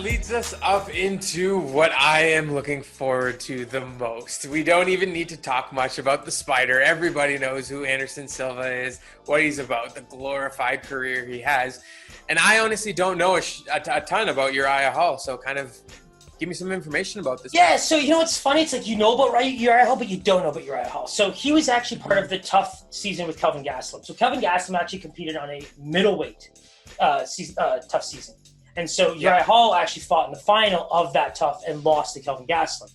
leads us up into what I am looking forward to the most. We don't even need to talk much about the Spider. Everybody knows who Anderson Silva is, what he's about, the glorified career he has. And I honestly don't know a ton about Uriah Hall, so kind of give me some information about this. Yeah, so you know what's funny? It's like you know about Uriah Hall, but you don't know about Uriah Hall. So he was actually part of the tough season with Kelvin Gastelum. So Kelvin Gastelum actually competed on a middleweight tough season. And so Uriah Hall actually fought in the final of that tough and lost to Kelvin Gastelum.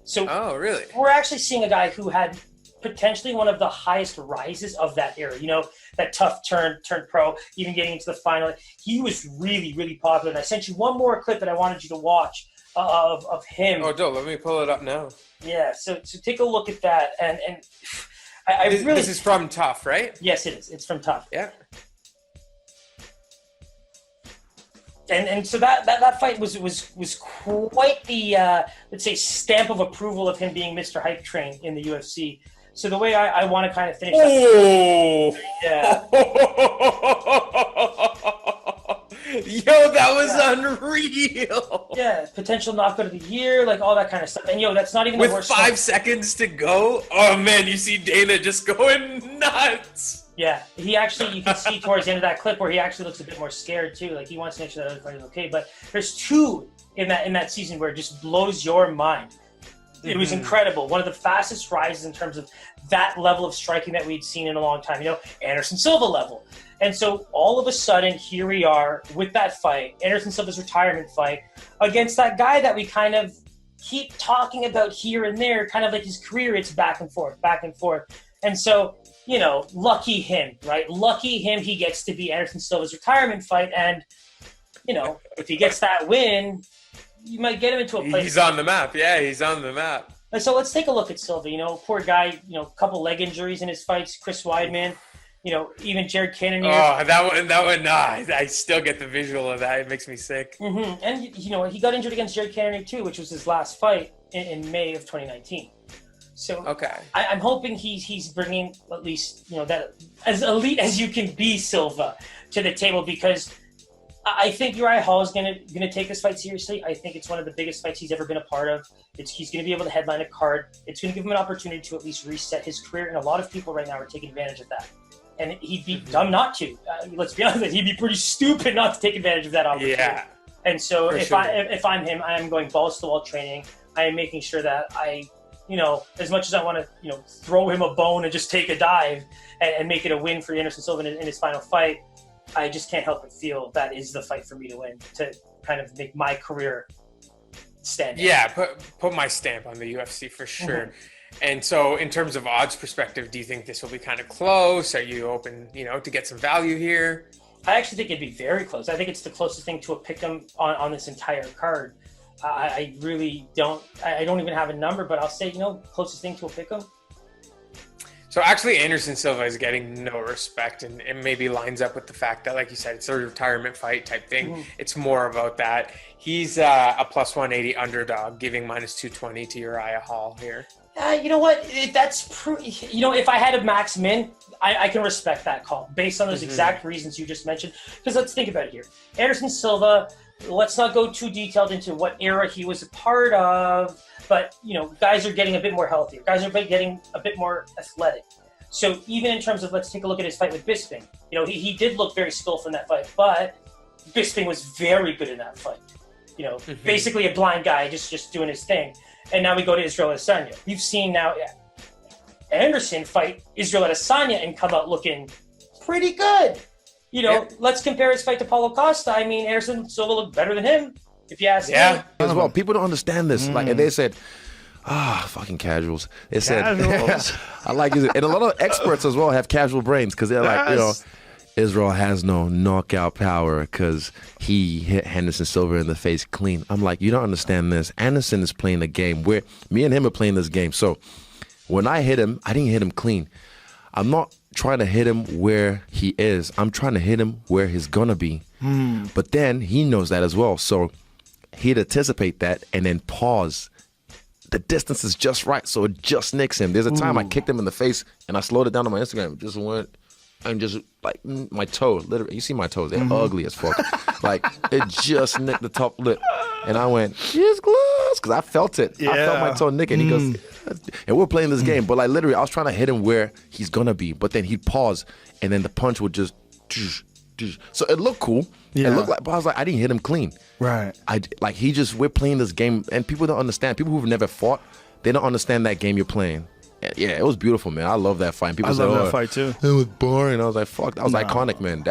So really? We're actually seeing a guy who had potentially one of the highest rises of that era. You know, that tough turned pro, even getting into the final. He was really, really popular. And I sent you one more clip that I wanted you to watch of him. Oh, Joe, let me pull it up now. Yeah, so take a look at that. And I really... This is from Tough, right? Yes, it is. It's from Tough. Yeah. And so that fight was quite the let's say stamp of approval of him being Mr. Hype Train in the UFC. So the way I want to kind of finish that, Yo, that was unreal. Yeah, potential knockout of the year, like all that kind of stuff. And that's not even the worst. With 5 seconds to go, oh man, you see Dana just going nuts. Yeah, he actually, you can see towards the end of that clip where he actually looks a bit more scared too. Like he wants to make sure that other fight is okay. But there's two in that season where it just blows your mind. It was incredible. One of the fastest rises in terms of that level of striking that we'd seen in a long time. Anderson Silva level. And so all of a sudden, here we are with that fight, Anderson Silva's retirement fight, against that guy that we kind of keep talking about here and there, kind of like his career. It's back and forth, back and forth. And so, lucky him, right? Lucky him, he gets to be Anderson Silva's retirement fight. And, if he gets that win, you might get him into a place. He's on the map. Yeah, he's on the map. And so let's take a look at Silva. Poor guy, a couple leg injuries in his fights. Chris Weidman, even Jared Cannonier. Oh, that one, I still get the visual of that. It makes me sick. Mm-hmm. And, he got injured against Jared Cannonier too, which was his last fight in May of 2019. So I'm hoping he's bringing at least, that as elite as you can be, Silva, to the table, because I think Uriah Hall is gonna take this fight seriously. I think it's one of the biggest fights he's ever been a part of. He's going to be able to headline a card. It's going to give him an opportunity to at least reset his career, and a lot of people right now are taking advantage of that. And he'd be dumb not to. Let's be honest, he'd be pretty stupid not to take advantage of that opportunity. Yeah. And so if I'm him, I am going balls to the wall training. I am making sure that I, as much as I want to, throw him a bone and just take a dive and make it a win for Anderson Silva in his final fight, I just can't help but feel that is the fight for me to win, to kind of make my career stand out. Yeah, put my stamp on the UFC for sure. Mm-hmm. And so in terms of odds perspective, do you think this will be kind of close? Are you open, to get some value here? I actually think it'd be very close. I think it's the closest thing to a pick'em on this entire card. I really don't. I don't even have a number, but I'll say, closest thing to a pick'em. So actually, Anderson Silva is getting no respect, and it maybe lines up with the fact that, like you said, it's a retirement fight type thing. Mm-hmm. It's more about that. He's a plus 180 underdog, giving minus 220 to Uriah Hall here. You know what? If I had a max min, I can respect that call based on those exact reasons you just mentioned. Because let's think about it here. Anderson Silva, let's not go too detailed into what era he was a part of, but, guys are getting a bit more healthier. Guys are getting a bit more athletic. So even in terms of, let's take a look at his fight with Bisping. He did look very skillful in that fight, but Bisping was very good in that fight. Basically a blind guy just doing his thing. And now we go to Israel Adesanya. We've seen now Anderson fight Israel Adesanya and come out looking pretty good. Let's compare his fight to Paulo Costa. I mean, Anderson Silva looked better than him, if you ask me. As well, people don't understand this. Like they said, fucking casuals. They said, I like it. And a lot of experts as well have casual brains because they're like, Israel has no knockout power because he hit Anderson Silva in the face clean. I'm like, you don't understand this. Anderson is playing a game where me and him are playing this game. So when I hit him, I didn't hit him clean. I'm not trying to hit him where he is. I'm trying to hit him where he's going to be. But then he knows that as well. So he'd anticipate that and then pause. The distance is just right, so it just nicks him. There's a time I kicked him in the face and I slowed it down on my Instagram. It just went and just like my toe, literally, you see my toes, they're ugly as fuck. Like it just nicked the top lip. And I went, she's close, because I felt it. I felt my toe nick, and he goes, and we're playing this game, but like literally, I was trying to hit him where he's gonna be, but then he'd pause, and then the punch would just, so it looked cool. It looked like, but I was like, I didn't hit him clean. Right. We're playing this game, and people don't understand. People who've never fought, they don't understand that game you're playing. Yeah, it was beautiful, man. I love that fight. And people I love that fight too. It was boring. I was like, fuck, that was iconic, man.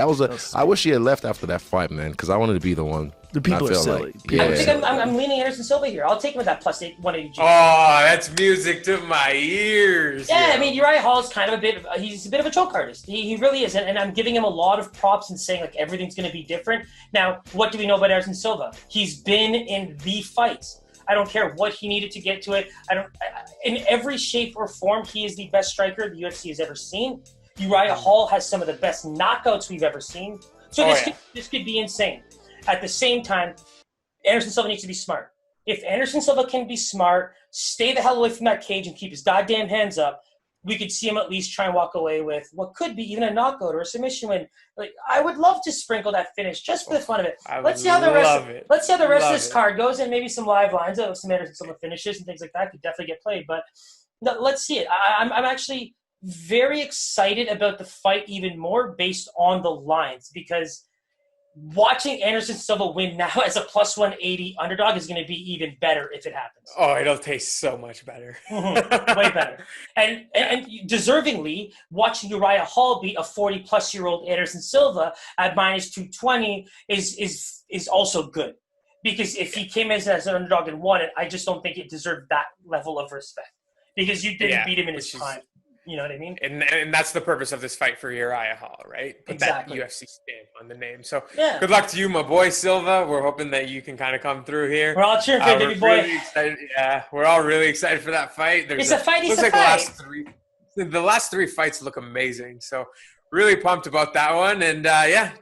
I wish he had left after that fight, man, because I wanted to be the one. The people are silly. I think I'm leaning Anderson Silva here. I'll take him with that plus 180. Oh, that's music to my ears. Yeah, I mean, Uriah Hall is kind of he's a bit of a choke artist. He really is. And I'm giving him a lot of props and saying, like, everything's going to be different. Now, what do we know about Anderson Silva? He's been in the fights. I don't care what he needed to get to it. In every shape or form, he is the best striker the UFC has ever seen. Uriah Hall has some of the best knockouts we've ever seen. So this could be insane. At the same time, Anderson Silva needs to be smart. If Anderson Silva can be smart, stay the hell away from that cage and keep his goddamn hands up, we could see him at least try and walk away with what could be even a knockout or a submission win. Like, I would love to sprinkle that finish just for the fun of it. Let's see how the rest of this card goes, and maybe some live lines of some Anderson Silva finishes and things like that could definitely get played. But no, let's see it. I'm actually very excited about the fight even more based on the lines, because watching Anderson Silva win now as a plus 180 underdog is going to be even better if it happens. Oh, it'll taste so much better. Way better. And deservingly, watching Uriah Hall beat a 40-plus-year-old Anderson Silva at minus 220 is also good. Because if he came in as an underdog and won it, I just don't think it deserved that level of respect. Because you didn't beat him in his prime. You know what I mean? And that's the purpose of this fight for Uriah Hall, right? Put that UFC stamp on the name. So good luck to you, my boy Silva. We're hoping that you can kind of come through here. We're all cheering for you, baby boy. Really excited. Yeah, we're all really excited for that fight. It's a fight. The last three fights look amazing. So really pumped about that one. And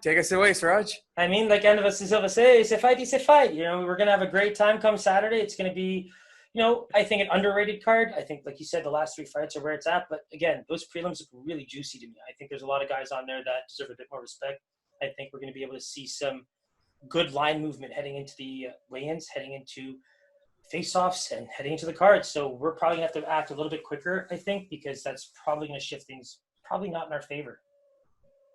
take us away, Siraj. I mean, like Anderson Silva says, it's a fight. You know, we're going to have a great time come Saturday. It's going to be, I think an underrated card. I think, like you said, the last three fights are where it's at. But again, those prelims look really juicy to me. I think there's a lot of guys on there that deserve a bit more respect. I think we're going to be able to see some good line movement heading into the weigh-ins, heading into face-offs, and heading into the cards. So we're probably going to have to act a little bit quicker, I think, because that's probably going to shift things probably not in our favor.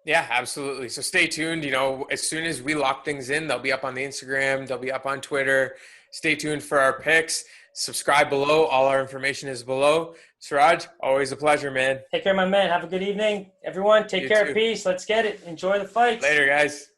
Yeah, absolutely. So stay tuned. As soon as we lock things in, they'll be up on the Instagram. They'll be up on Twitter. Stay tuned for our picks. Subscribe below. All our information is below. Siraj, always a pleasure, man. Take care, my man. Have a good evening. Everyone, take care. Peace. Let's get it. Enjoy the fights. Later, guys.